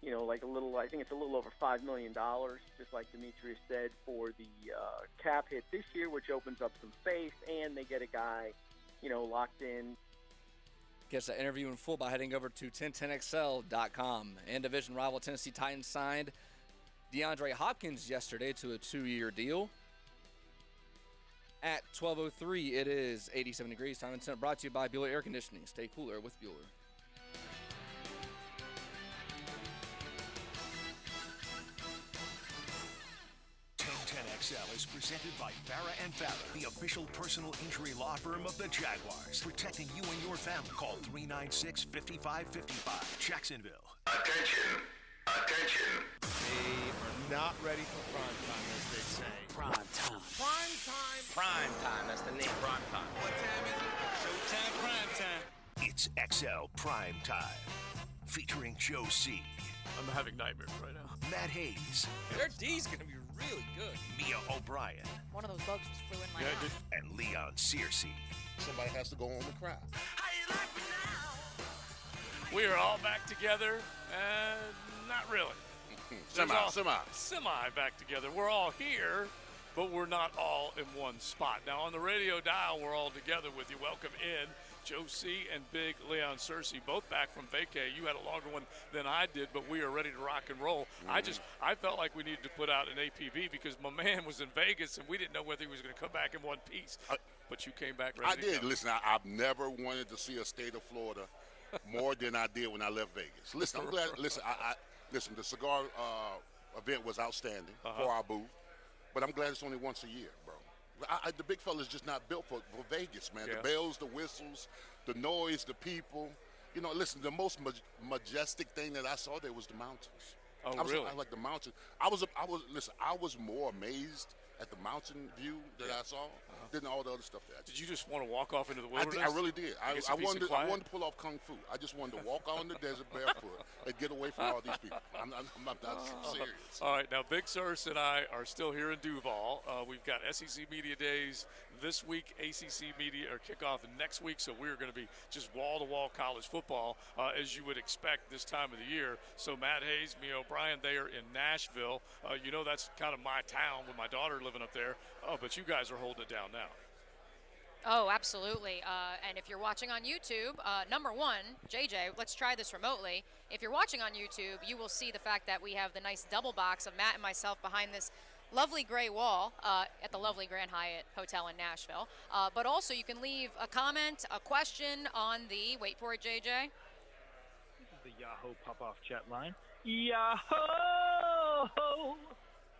I think it's a little over $5 million, just like Demetrius said, for the cap hit this year, which opens up some space, and they get a guy, locked in. Gets that interview in full by heading over to 1010XL.com. And division rival Tennessee Titans signed DeAndre Hopkins yesterday to a 2-year deal. At 12:03, it is 87 degrees. Time and temp brought to you by Bueller Air Conditioning. Stay cooler with Bueller. XL is presented by Farah & Farah, the official personal injury law firm of the Jaguars. Protecting you and your family. Call 396-5555. Jacksonville. Attention. They are not ready for prime time, as they say. Prime time. Prime time. Prime time. That's the name. Prime time. What time is it? Showtime. Prime time. It's XL Prime Time. Featuring Joe C. I'm having nightmares right now. Matt Hayes. Their D's going to be really good. Mia O'Brien. One of those bugs just flew in my eye. And Leon Searcy. Somebody has to go on the crowd. How you like me now? We are all back together, and not really. Semi back together. We're all here, but we're not all in one spot. Now, on the radio dial, we're all together with you. Welcome in. Joe C. and Big Leon Searcy, both back from vacay. You had a longer one than I did, but we are ready to rock and roll. I felt like we needed to put out an APB because my man was in Vegas, and we didn't know whether he was going to come back in one piece. But you came back ready I to did. go. Listen, I've never wanted to see a state of Florida more than I did when I left Vegas. Listen, I'm glad. Listen, listen, the cigar event was outstanding for our booth, but I'm glad it's only once a year, bro. The big fella's just not built for Vegas, man. Yeah. The bells, the whistles, the noise, the people. Listen, the most majestic thing that I saw there was the mountains. Oh, really? I like the mountains. I was more amazed at the mountain view that I saw than all the other stuff that I did. Did you just want to walk off into the wilderness? I really did. I wanted to pull off kung fu. I just wanted to walk out in the desert barefoot and get away from all these people. I'm not serious. All right, now Big Sirs and I are still here in Duval. We've got SEC Media Days this week, ACC Media or kickoff next week, so we're going to be just wall-to-wall college football as you would expect this time of the year. So Matt Hayes, Mia O'Brien, they are in Nashville. That's kind of my town with my daughter living up there. Oh, but you guys are holding it down now. Oh, absolutely. And if you're watching on YouTube, number one, JJ, let's try this remotely. If you're watching on YouTube, you will see the fact that we have the nice double box of Matt and myself behind this lovely gray wall at the lovely Grand Hyatt Hotel in Nashville. But also you can leave a comment, a question on the, wait for it, JJ. The Yahoo pop-off chat line. Yahoo!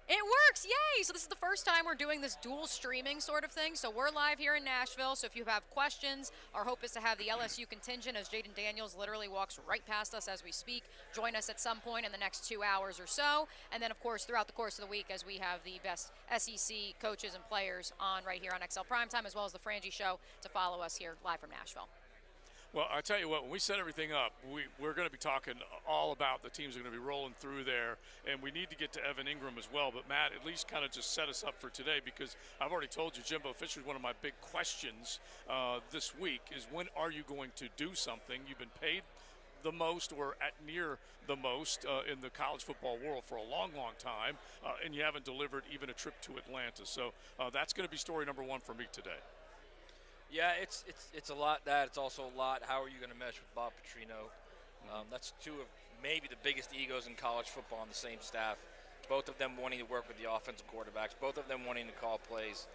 It works, yay! So this is the first time we're doing this dual streaming sort of thing. So we're live here in Nashville. So if you have questions, our hope is to have the LSU contingent, as Jaden Daniels literally walks right past us as we speak, join us at some point in the next 2 hours or so. And then, of course, throughout the course of the week, as we have the best SEC coaches and players on right here on XL Primetime, as well as the Frangie Show, to follow us here live from Nashville. Well, I tell you what, when we set everything up, we're going to be talking all about the teams that are going to be rolling through there, and we need to get to Evan Ingram as well. But, Matt, at least kind of just set us up for today, because I've already told you, Jimbo Fisher is one of my big questions this week is when are you going to do something? You've been paid the most or at near the most in the college football world for a long, long time, and you haven't delivered even a trip to Atlanta. So that's going to be story number one for me today. Yeah, it's a lot that. It's also a lot, how are you going to mesh with Bob Petrino? That's two of maybe the biggest egos in college football on the same staff. Both of them wanting to work with the offensive quarterbacks. Both of them wanting to call plays.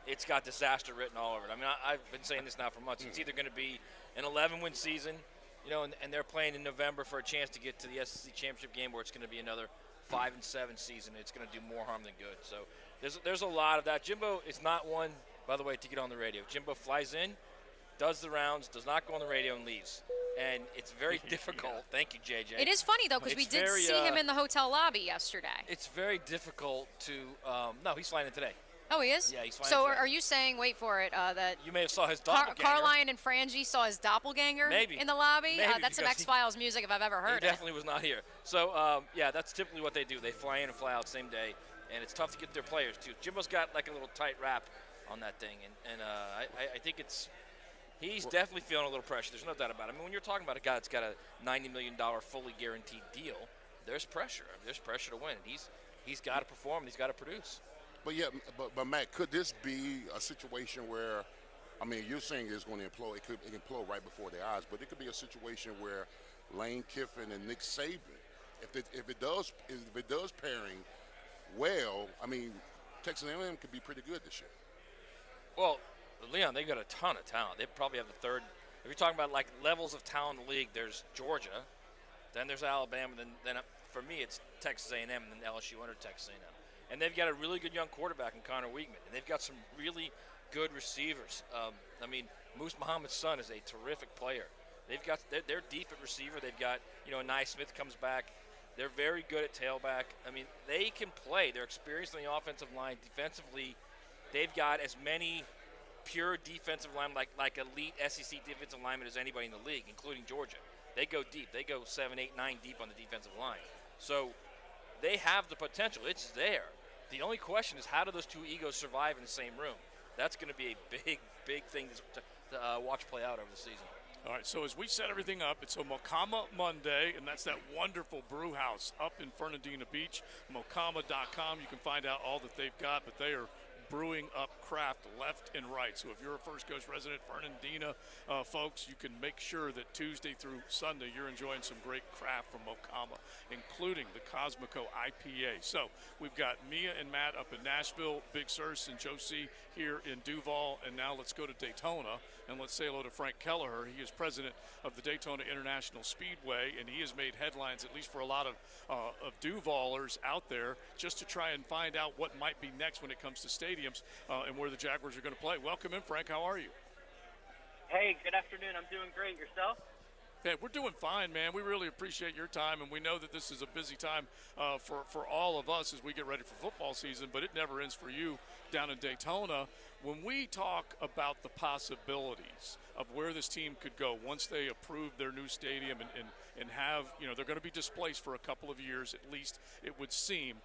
It's got disaster written all over it. I mean, I've been saying this now for months. It's either going to be an 11-win season, and they're playing in November for a chance to get to the SEC championship game, or it's going to be another 5-7 season. It's going to do more harm than good. So there's a lot of that. Jimbo is not one, by the way, to get on the radio. Jimbo flies in, does the rounds, does not go on the radio, and leaves. And it's very difficult. Yeah. Thank you, JJ. It is funny, though, because we did see him in the hotel lobby yesterday. It's very difficult to no, he's flying in today. Oh, he is? Yeah, he's flying So today. are you saying, wait for it, that you may have saw his doppelganger. Carline and Frangie saw his doppelganger in the lobby? Maybe, that's some X-Files music if I've ever heard it. He definitely was not here. So, yeah, that's typically what they do. They fly in and fly out same day, and it's tough to get their players, too. Jimbo's got like a little tight wrap on that thing, and I think he's definitely feeling a little pressure. There's no doubt about it. I mean, when you're talking about a guy that's got a $90 million fully guaranteed deal, there's pressure. There's pressure to win. He's got to perform. He's got to produce. But yeah, but Matt, could this be a situation where, I mean, you're saying it's going to implode. It can implode right before their eyes, but it could be a situation where Lane Kiffin and Nick Saban, if it does pairing well, I mean, Texas A&M could be pretty good this year. Well, Leon, they got a ton of talent. They probably have the third. If you're talking about like levels of talent in the league, there's Georgia, then there's Alabama, then for me it's Texas A&M, and then LSU under Texas A&M. And they've got a really good young quarterback in Connor Weigman, and they've got some really good receivers. I mean, Moose Muhammad's son is a terrific player. They're deep at receiver. They've got, Nye Smith comes back. They're very good at tailback. I mean, they can play. They're experienced on the offensive line. Defensively, they've got as many pure defensive linemen, like elite SEC defensive linemen as anybody in the league, including Georgia. They go deep. They go 7, 8, 9 deep on the defensive line. So they have the potential. It's there. The only question is, how do those two egos survive in the same room? That's going to be a big, big thing to watch play out over the season. All right, so as we set everything up, it's a Mocama Monday, and that's that wonderful brew house up in Fernandina Beach. Mocama.com. You can find out all that they've got, but they are brewing up craft left and right. So if you're a First Coast resident, Fernandina folks, you can make sure that Tuesday through Sunday you're enjoying some great craft from Mocama, including the Cosmico IPA. So we've got Mia and Matt up in Nashville, Big Sirs and Josie here in Duval, and now let's go to Daytona and let's say hello to Frank Kelleher. He is president of the Daytona International Speedway, and he has made headlines, at least for a lot of Duvalers out there, just to try and find out what might be next when it comes to stadiums and where the Jaguars are going to play. Welcome in, Frank. How are you? Hey, good afternoon. I'm doing great. Yourself? Hey, we're doing fine, man. We really appreciate your time, and we know that this is a busy time for all of us as we get ready for football season, but it never ends for you down in Daytona. When we talk about the possibilities of where this team could go once they approve their new stadium and have, they're going to be displaced for a couple of years at least, it would seem.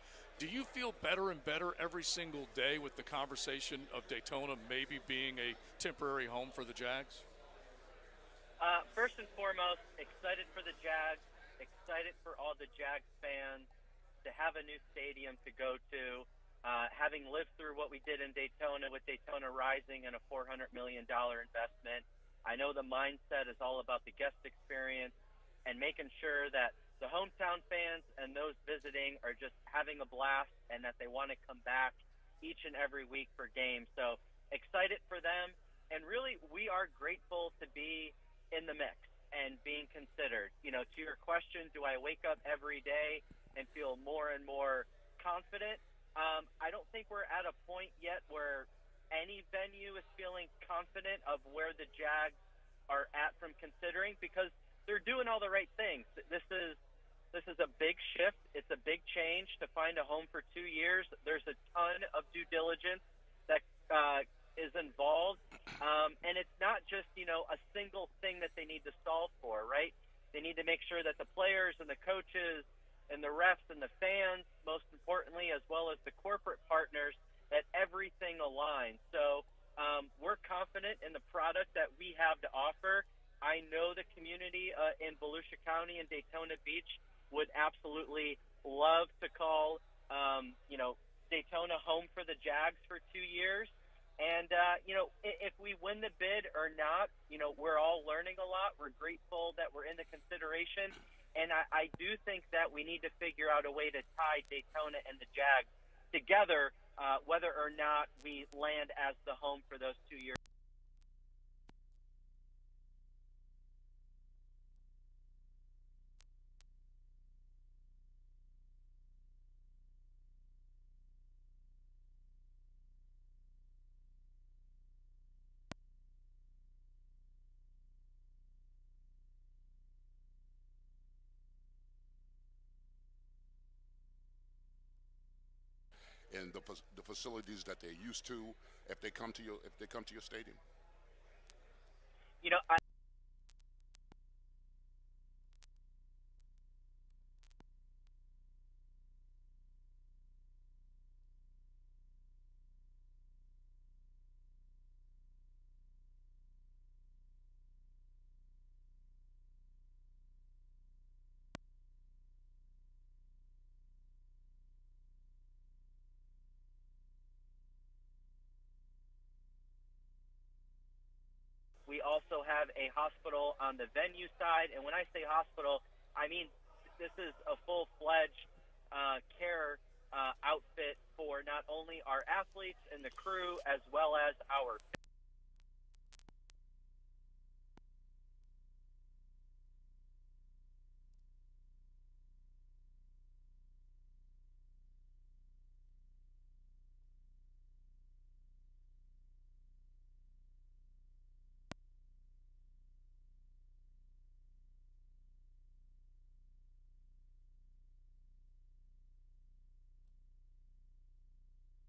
Do you feel better and better every single day with the conversation of Daytona maybe being a temporary home for the Jags? First and foremost, excited for the Jags, excited for all the Jags fans to have a new stadium to go to. Having lived through what we did in Daytona with Daytona Rising and a $400 million investment, I know the mindset is all about the guest experience and making sure that the hometown fans and those visiting are just having a blast and that they want to come back each and every week for games. So excited for them. And really, we are grateful to be in the mix and being considered. To your question, do I wake up every day and feel more and more confident? I don't think we're at a point yet where any venue is feeling confident of where the Jags are at from considering, because they're doing all the right things. This is a big shift. It's a big change to find a home for 2 years. There's a ton of due diligence that is involved. And it's not just, a single thing that they need to solve for, right? They need to make sure that the players and the coaches and the refs and the fans, most importantly, as well as the corporate partners, that everything aligns. So we're confident in the product that we have to offer. I know the community in Volusia County and Daytona Beach would absolutely love to call, Daytona home for the Jags for 2 years. And, if we win the bid or not, we're all learning a lot. We're grateful that we're in the consideration. And I do think that we need to figure out a way to tie Daytona and the Jags together, whether or not we land as the home for those 2 years. And the facilities that they're used to if they come to your stadium? I also have a hospital on the venue side. And when I say hospital, I mean this is a full-fledged care outfit for not only our athletes and the crew as well as our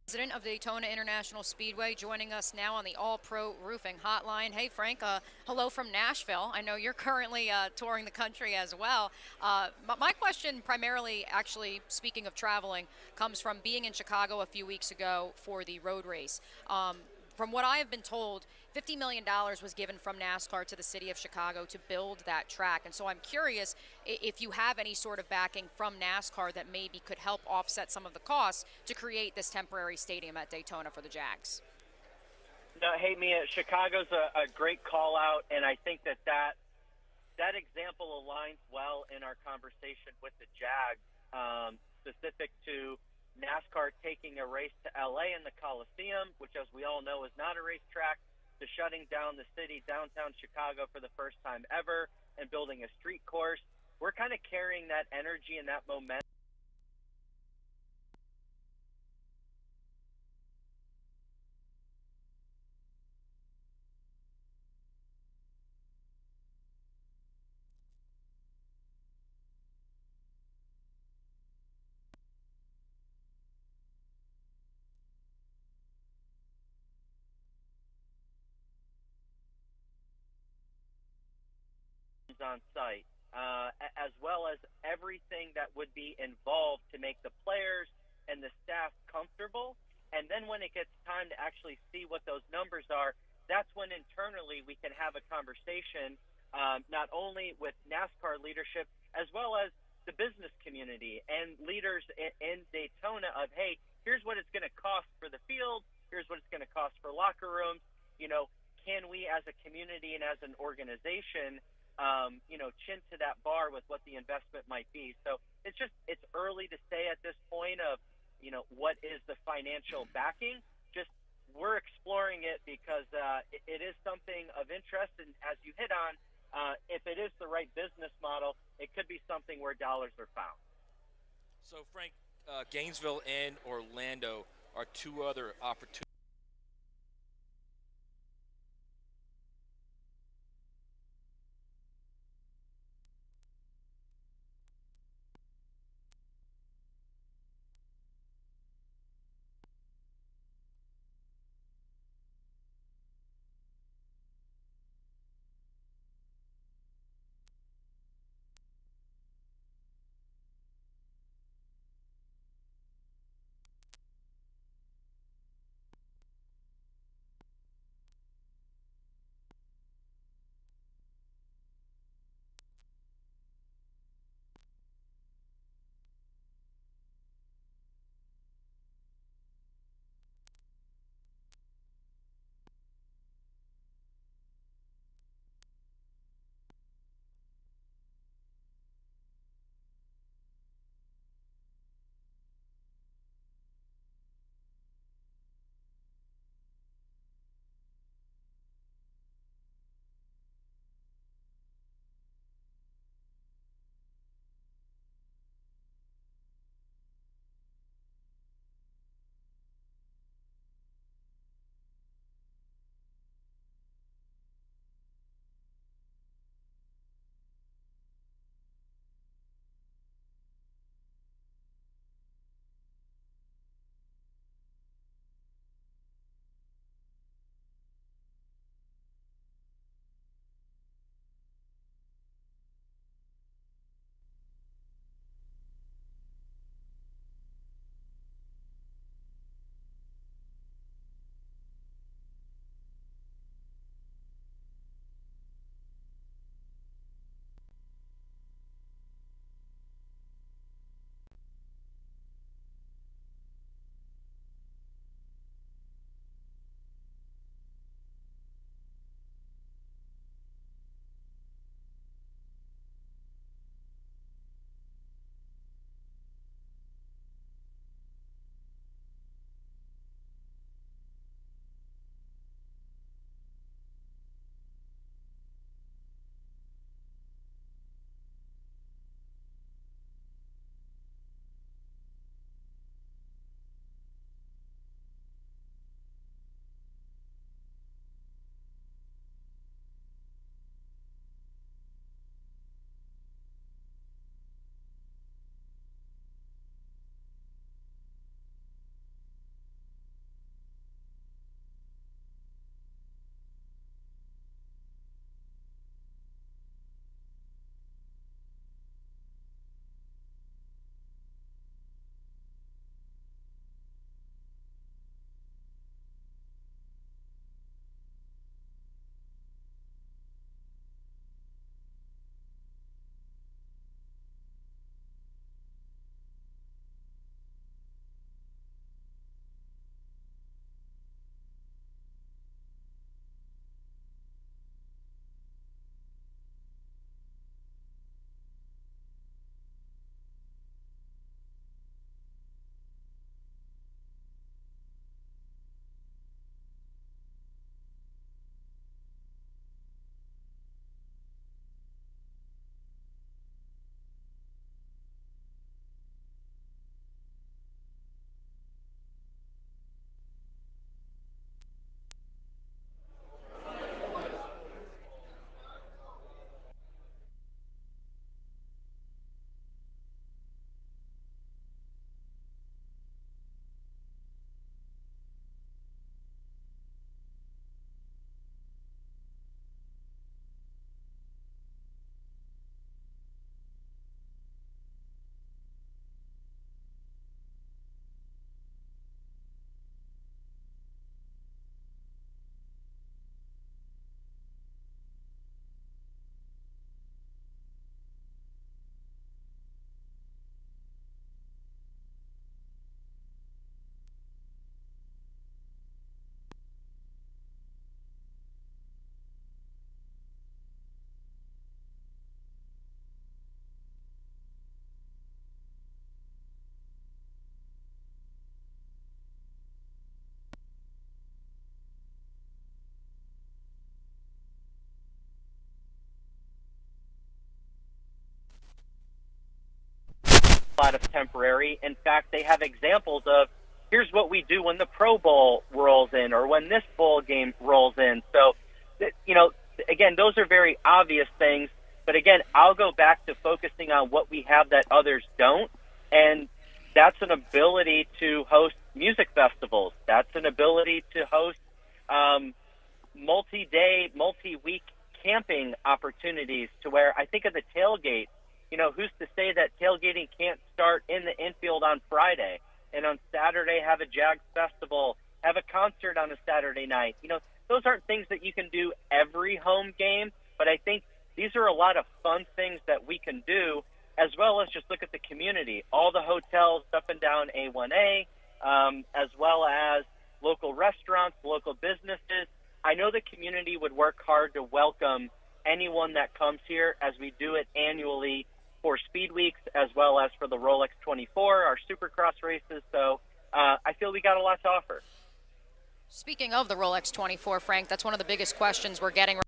President of Daytona International Speedway, joining us now on the All-Pro Roofing Hotline. Hey, Frank, hello from Nashville. I know you're currently touring the country as well. My question primarily, actually, speaking of traveling, comes from being in Chicago a few weeks ago for the road race. From what I have been told, $50 million was given from NASCAR to the city of Chicago to build that track. And so I'm curious if you have any sort of backing from NASCAR that maybe could help offset some of the costs to create this temporary stadium at Daytona for the Jags. No, hey, Mia, Chicago's a great call-out, and I think that example aligns well in our conversation with the Jags, specific to NASCAR taking a race to L.A. in the Coliseum, which, as we all know, is not a racetrack, to shutting down the city, downtown Chicago, for the first time ever and building a street course. We're kind of carrying that energy and that momentum on site, as well as everything that would be involved to make the players and the staff comfortable. And then when it gets time to actually see what those numbers are, that's when internally we can have a conversation, not only with NASCAR leadership, as well as the business community and leaders in Daytona of, hey, here's what it's going to cost for the field, here's what it's going to cost for locker rooms. Can we as a community and as an organization chin to that bar with what the investment might be. So it's early to say at this point of, what is the financial backing. Just we're exploring it because it is something of interest. And as you hit on, if it is the right business model, it could be something where dollars are found. So, Frank, Gainesville and Orlando are two other opportunities. lot of temporary. In fact, they have examples of here's what we do when the Pro Bowl rolls in or when this bowl game rolls in. So, again, those are very obvious things. But again, I'll go back to focusing on what we have that others don't. And that's an ability to host music festivals. That's an ability to host multi-day, multi-week camping opportunities to where I think of the tailgate. Who's to say that tailgating can't start in the infield on Friday and on Saturday have a Jags festival, have a concert on a Saturday night? Those aren't things that you can do every home game, but I think these are a lot of fun things that we can do, as well as just look at the community, all the hotels up and down A1A, as well as local restaurants, local businesses. I know the community would work hard to welcome anyone that comes here as we do it annually for Speed Weeks, as well as for the Rolex 24, our Supercross races. So I feel we got a lot to offer. Speaking of the Rolex 24, Frank, that's one of the biggest questions we're getting.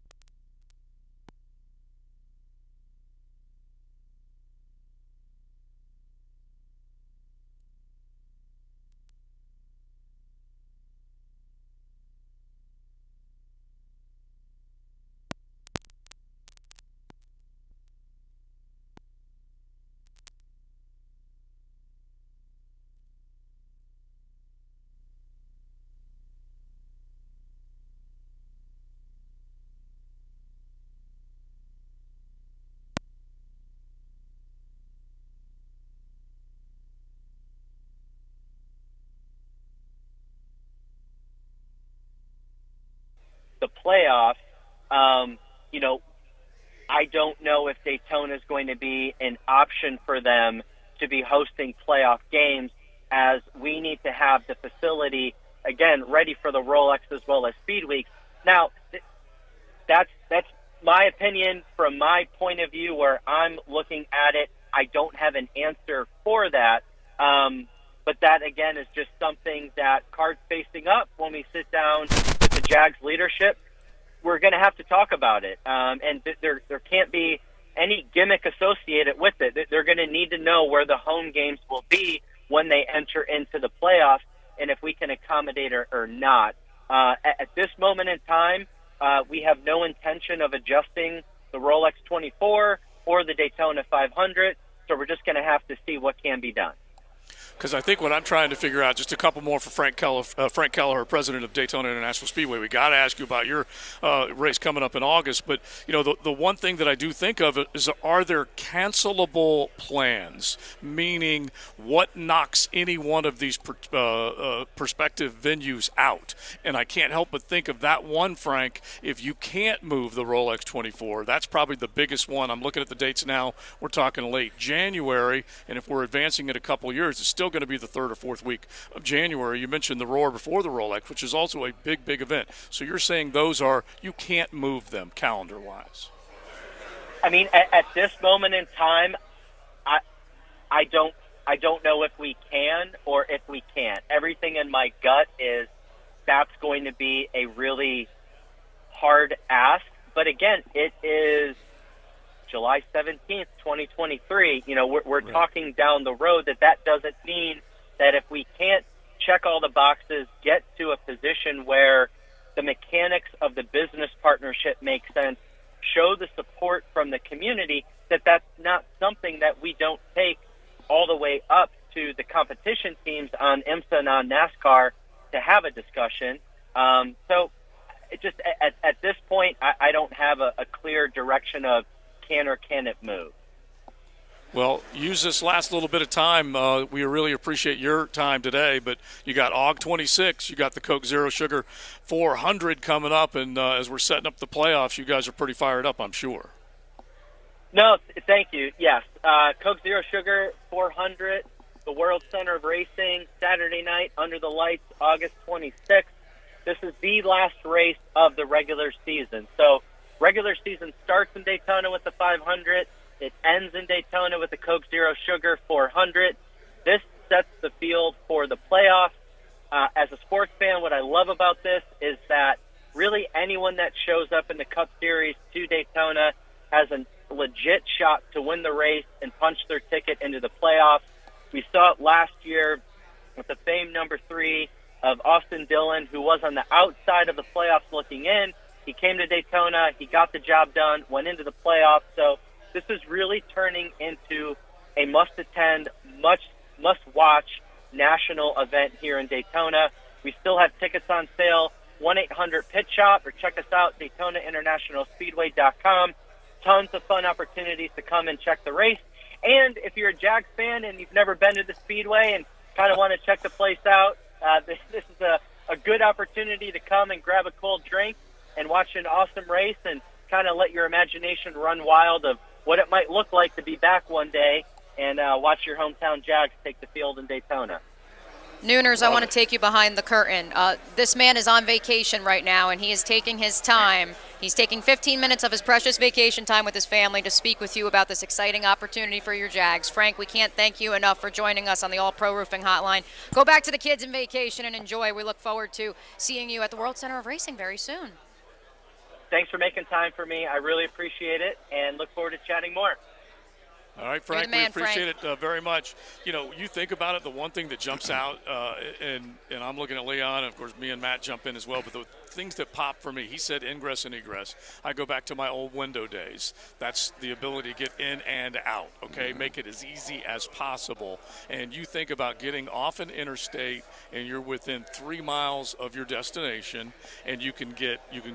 The playoffs, I don't know if Daytona is going to be an option for them to be hosting playoff games, as we need to have the facility, again, ready for the Rolex as well as Speed Weeks. Now, that's my opinion from my point of view where I'm looking at it. I don't have an answer for that. But that, again, is just something that cards facing up when we sit down with the Jags leadership, we're going to have to talk about it. And there can't be any gimmick associated with it. They're going to need to know where the home games will be when they enter into the playoffs and if we can accommodate or not. At this moment in time, we have no intention of adjusting the Rolex 24 or the Daytona 500, so we're just going to have to see what can be done. Because I think what I'm trying to figure out, just a couple more for Frank Kelleher, president of Daytona International Speedway. We got to ask you about your race coming up in August. But, the one thing that I do think of is, are there cancelable plans? Meaning, what knocks any one of these prospective venues out? And I can't help but think of that one, Frank. If you can't move the Rolex 24, that's probably the biggest one. I'm looking at the dates now. We're talking late January. And if we're advancing it a couple years, it's still going to be the third or fourth week of January. You mentioned the Roar before the Rolex, which is also a big, big event. So you're saying you can't move them calendar-wise. I mean, at this moment in time, I don't know if we can or if we can't. Everything in my gut is that's going to be a really hard ask. But again, it is July 17th, 2023. We're talking down the road. That doesn't mean that if we can't check all the boxes, get to a position where the mechanics of the business partnership make sense, show the support from the community, that's not something that we don't take all the way up to the competition teams on IMSA and on NASCAR to have a discussion. So it just at this point, I don't have a clear direction of can or can it move. Well, use this last little bit of time. We really appreciate your time today, but you got AUG 26, you got the Coke Zero Sugar 400 coming up, and as we're setting up the playoffs, you guys are pretty fired up, I'm sure. No, thank you. Yes, Coke Zero Sugar 400, the World Center of Racing, Saturday night under the lights, August 26th. This is the last race of the regular season. So regular season starts in Daytona with the 500. It ends in Daytona with the Coke Zero Sugar 400. This sets the field for the playoffs. As a sports fan, what I love about this is that really anyone that shows up in the Cup Series to Daytona has a legit shot to win the race and punch their ticket into the playoffs. We saw it last year with the famed number 3 of Austin Dillon, who was on the outside of the playoffs looking in. He came to Daytona. He got the job done, went into the playoffs. So this is really turning into a must-attend, must-watch national event here in Daytona. We still have tickets on sale, 1-800-PIT-SHOP, or check us out, DaytonaInternationalSpeedway.com. Tons of fun opportunities to come and check the race. And if you're a Jags fan and you've never been to the Speedway and kind of want to check the place out, this is a good opportunity to come and grab a cold drink and watch an awesome race and kind of let your imagination run wild of what it might look like to be back one day and watch your hometown Jags take the field in Daytona. Nooners, I want to take you behind the curtain. This man is on vacation right now, and he is taking his time. He's taking 15 minutes of his precious vacation time with his family to speak with you about this exciting opportunity for your Jags. Frank, we can't thank you enough for joining us on the All Pro Roofing Hotline. Go back to the kids in vacation and enjoy. We look forward to seeing you at the World Center of Racing very soon. Thanks for making time for me. I really appreciate it and look forward to chatting more. All right, Frank, we appreciate it very much. You know, you think about it, the one thing that jumps out, and I'm looking at Leon, and of course me and Matt jump in as well, but the things that pop for me, he said ingress and egress. I go back to my old window days. That's the ability to get in and out, okay? Make it as easy as possible. And you think about getting off an interstate and you're within 3 miles of your destination, and you can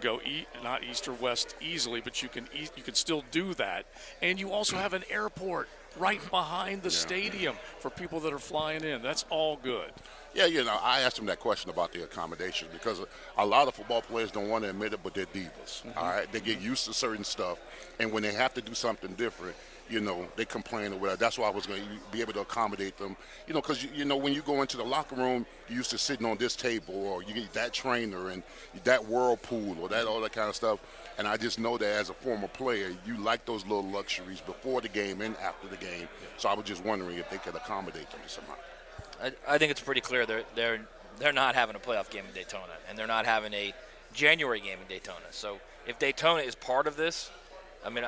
go not east or west easily, but you can still do that. And you also have an airport right behind the stadium for people that are flying in. That's all good. Yeah, you know, I asked him that question about the accommodation because a lot of football players don't want to admit it, but they're divas. All right, they get used to certain stuff, and when they have to do something different, you know, they complain or whatever. That's why I was going to be able to accommodate them, you know, because, you know, when you go into the locker room, you're used to sitting on this table, or you get that trainer and that whirlpool or all that kind of stuff. And I just know that as a former player, you like those little luxuries before the game and after the game. So I was just wondering if they could accommodate them somehow. I think it's pretty clear they're not having a playoff game in Daytona, and they're not having a January game in Daytona. So if Daytona is part of this, I mean,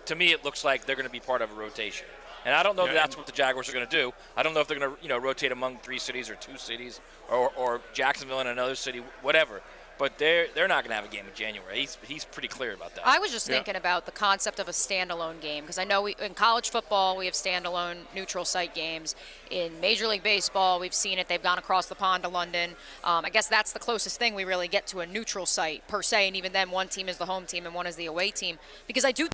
to me it looks like they're going to be part of a rotation. And I don't know if that's what the Jaguars are going to do. I don't know if they're going to rotate among 3 cities or 2 cities or Jacksonville and another city, whatever. But they're not going to have a game in January. He's pretty clear about that. I was just thinking about the concept of a standalone game, because I know in college football we have standalone neutral site games. In Major League Baseball, we've seen it. They've gone across the pond to London. I guess that's the closest thing we really get to a neutral site per se, and even then one team is the home team and one is the away team. Because I do